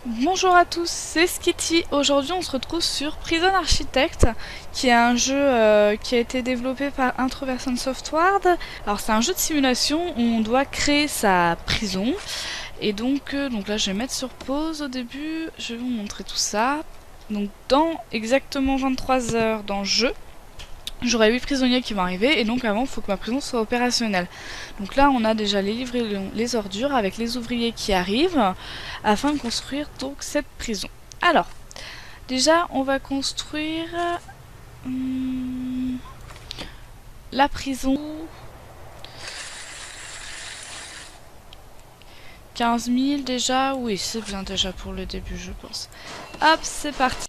Bonjour à tous, c'est Skitty. Aujourd'hui on se retrouve sur Prison Architect, qui est un jeu qui a été développé par Introversion Software. Alors c'est un jeu de simulation où on doit créer sa prison. Et donc là je vais mettre sur pause au début, je vais vous montrer tout ça. Donc dans exactement 23 heures dans le jeu, j'aurai 8 prisonniers qui vont arriver et donc avant il faut que ma prison soit opérationnelle. Donc là on a déjà les livres et les ordures avec les ouvriers qui arrivent afin de construire donc cette prison. Alors déjà on va construire la prison. 15 000 déjà, oui c'est bien déjà pour le début je pense. Hop c'est parti.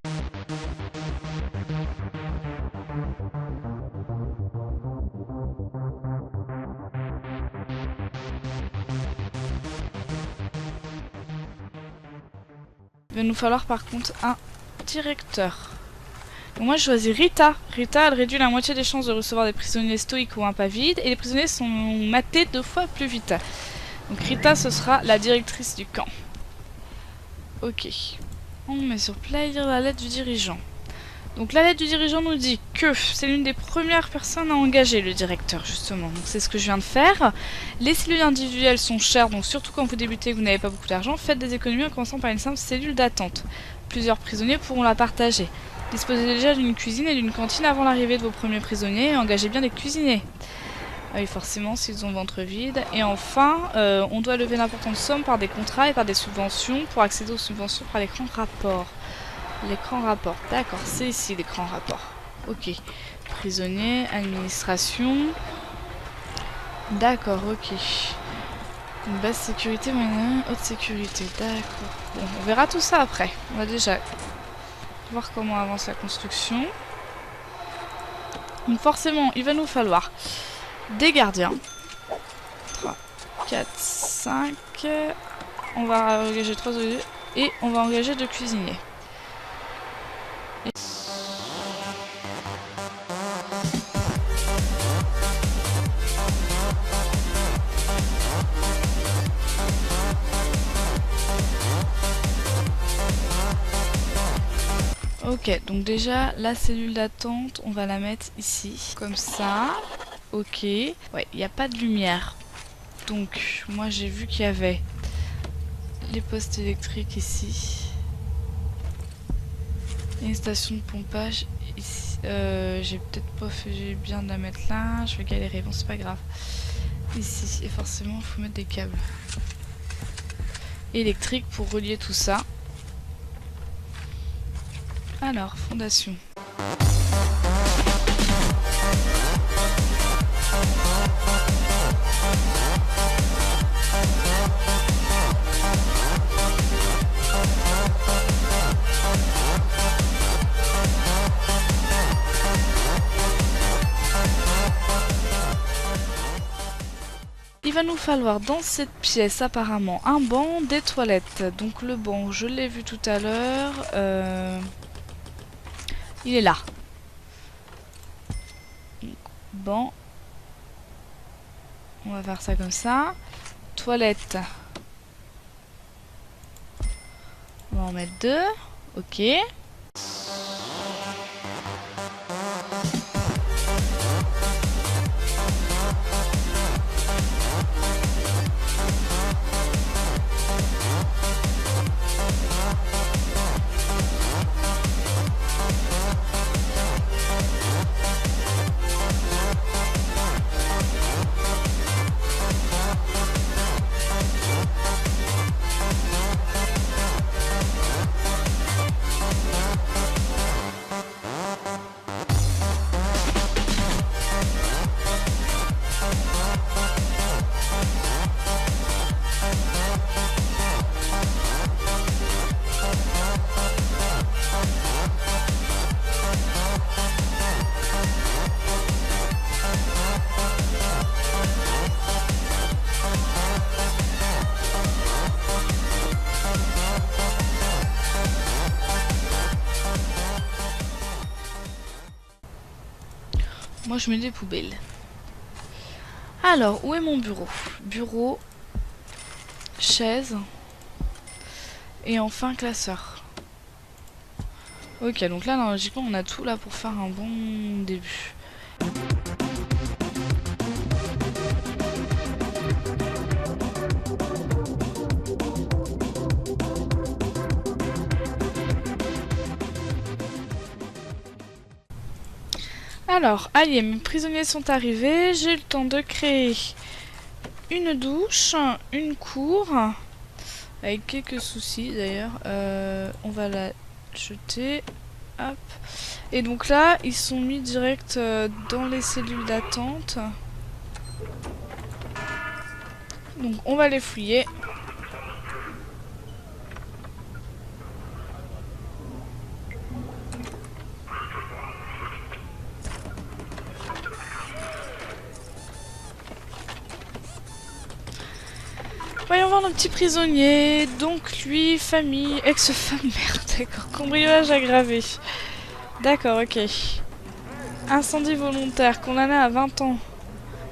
Il va nous falloir par contre un directeur. Donc moi je choisis Rita. Rita elle réduit la moitié des chances de recevoir des prisonniers stoïques ou impavides et les prisonniers sont matés 2 fois plus vite. Donc Rita ce sera la directrice du camp. Ok. On met sur play lire la lettre du dirigeant. Donc la lettre du dirigeant nous dit que c'est l'une des premières personnes à engager, le directeur justement. Donc c'est ce que je viens de faire. Les cellules individuelles sont chères, donc surtout quand vous débutez et que vous n'avez pas beaucoup d'argent, faites des économies en commençant par une simple cellule d'attente. Plusieurs prisonniers pourront la partager. Disposez déjà d'une cuisine et d'une cantine avant l'arrivée de vos premiers prisonniers et engagez bien des cuisiniers. Ah oui, forcément, s'ils ont le ventre vide. Et enfin, on doit lever d'importantes sommes par des contrats et par des subventions pour accéder aux subventions par l'écran rapport. L'écran rapport, d'accord, c'est ici l'écran rapport. Ok. Prisonnier, administration. D'accord, ok. Une basse sécurité, moyenne, haute sécurité, d'accord. Bon, on verra tout ça après. On va déjà voir comment avance la construction. Donc forcément, il va nous falloir des gardiens. 3, 4, 5. On va engager 3 ouvriers et on va engager 2 cuisiniers. Ok, donc déjà la cellule d'attente, on va la mettre ici, comme ça. Ok. Ouais, il n'y a pas de lumière. Donc, moi j'ai vu qu'il y avait les postes électriques ici. Et une station de pompage ici. J'ai peut-être pas fait bien de la mettre là. Je vais galérer, bon c'est pas grave. Ici, et forcément il faut mettre des câbles électriques pour relier tout ça. Alors, fondation. Il va nous falloir dans cette pièce apparemment un banc, des toilettes. Donc le banc, je l'ai vu tout à l'heure. Il est là. Donc, banc. On va faire ça comme ça. Toilette. On va en mettre 2. Ok. Moi je mets des poubelles. Alors, où est mon bureau? Bureau, chaise Et enfin classeur. Ok, donc là, logiquement, on a tout là pour faire un bon début. Alors, allez, mes prisonniers sont arrivés. J'ai eu le temps de créer une douche, une cour, avec quelques soucis d'ailleurs. On va la jeter. Hop. Et donc là, ils sont mis direct dans les cellules d'attente. Donc on va les fouiller. Voyons voir nos petits prisonniers. Donc lui, famille, ex-femme, merde, d'accord. Cambriolage aggravé. D'accord, ok. Incendie volontaire, condamné à 20 ans.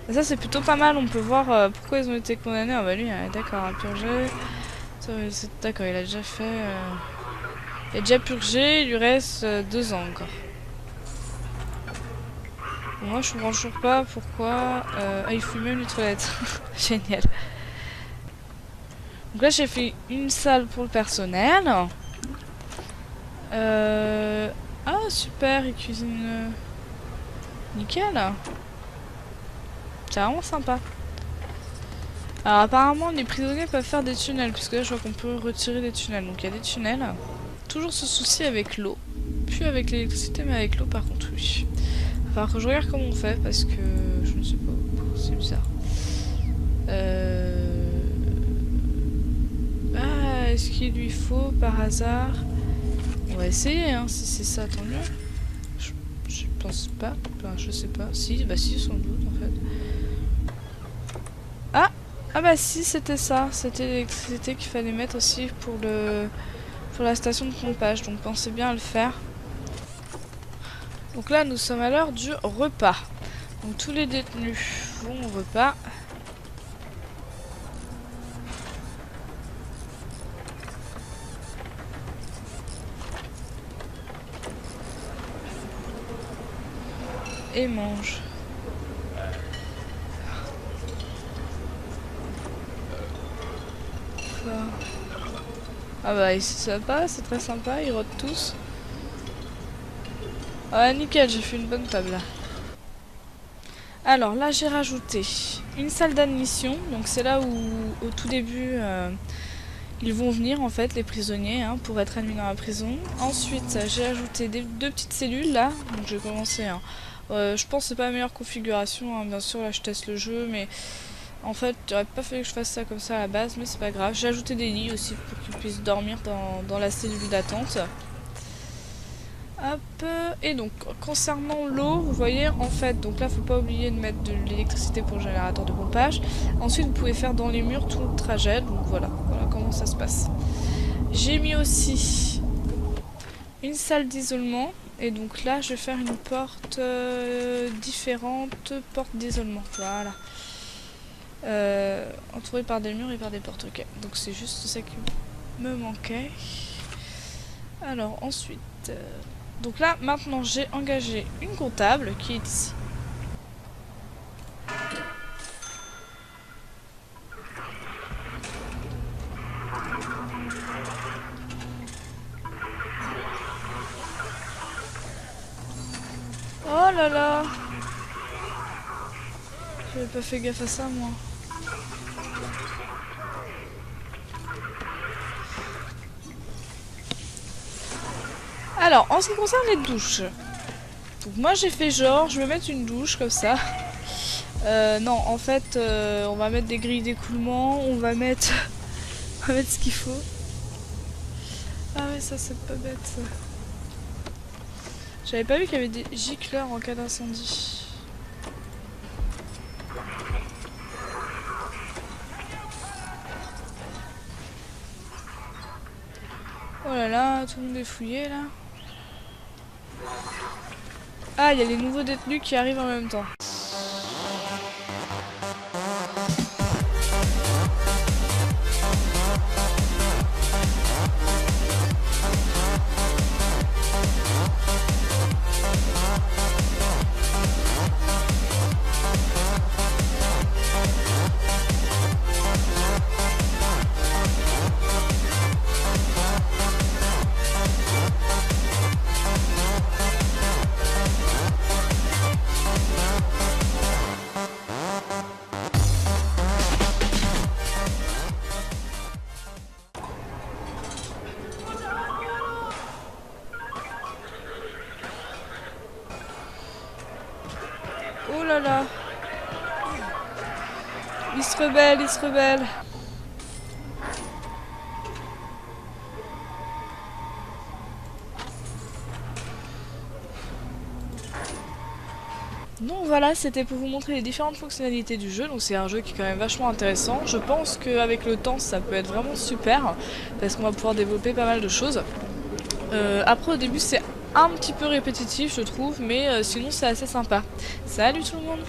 Et ça c'est plutôt pas mal, on peut voir pourquoi ils ont été condamnés. Ah bah lui, d'accord, à purger. D'accord, il a déjà fait... Il a déjà purgé, il lui reste 2 ans encore. Moi je comprends toujours pas pourquoi... Ah, il fout même les toilettes. Génial. Donc là j'ai fait une salle pour le personnel. Ah super, il cuisine... Nickel. C'est vraiment sympa. Alors apparemment les prisonniers peuvent faire des tunnels, puisque là je vois qu'on peut retirer des tunnels. Donc il y a des tunnels. Toujours ce souci avec l'eau. Plus avec l'électricité mais avec l'eau par contre oui. Il va falloir que je regarde comment on fait parce que je ne sais pas. C'est bizarre. Ah, est-ce qu'il lui faut par hasard... On va essayer hein, si c'est ça tant mieux. Je pense pas. Enfin, je sais pas. Si, bah si sans doute en fait. Ah! Ah bah si c'était ça, c'était l'électricité qu'il fallait mettre aussi pour la station de pompage, donc pensez bien à le faire. Donc là nous sommes à l'heure du repas. Donc tous les détenus vont au repas. Et mangent. Ah bah ici ça passe, c'est très sympa, ils rôdent tous. Ah nickel, j'ai fait une bonne table là. Alors là j'ai rajouté une salle d'admission, donc c'est là où au tout début ils vont venir en fait les prisonniers hein, pour être admis dans la prison. Ensuite j'ai ajouté deux petites cellules là, donc j'ai commencé. Hein. Je pense que c'est pas la meilleure configuration, hein. Bien sûr là je teste le jeu mais en fait j'aurais pas fallu que je fasse ça comme ça à la base mais c'est pas grave. J'ai ajouté des lits aussi pour qu'ils puissent dormir dans la cellule d'attente. Hop, et donc concernant l'eau, vous voyez en fait, donc là faut pas oublier de mettre de l'électricité pour le générateur de pompage. Ensuite vous pouvez faire dans les murs tout le trajet, donc voilà comment ça se passe. J'ai mis aussi une salle d'isolement, et donc là je vais faire une porte différente, porte d'isolement, voilà. Entourée par des murs et par des portes, ok. Donc c'est juste ça qui me manquait. Alors ensuite... donc là, maintenant, j'ai engagé une comptable qui est ici. Oh là là! J'avais pas fait gaffe à ça, moi. Alors, en ce qui concerne les douches. Donc moi j'ai fait genre, je vais mettre une douche comme ça. Non, en fait, on va mettre des grilles d'écoulement, on va mettre ce qu'il faut. Ah ouais, ça c'est pas bête ça. J'avais pas vu qu'il y avait des gicleurs en cas d'incendie. Oh là là, tout le monde est fouillé là. Ah, il y a les nouveaux détenus qui arrivent en même temps. là là. Il se rebelle, il se rebelle. Donc voilà, c'était pour vous montrer les différentes fonctionnalités du jeu. Donc c'est un jeu qui est quand même vachement intéressant. Je pense qu'avec le temps, ça peut être vraiment super parce qu'on va pouvoir développer pas mal de choses. Après au début c'est un petit peu répétitif je trouve, mais sinon c'est assez sympa. Salut tout le monde!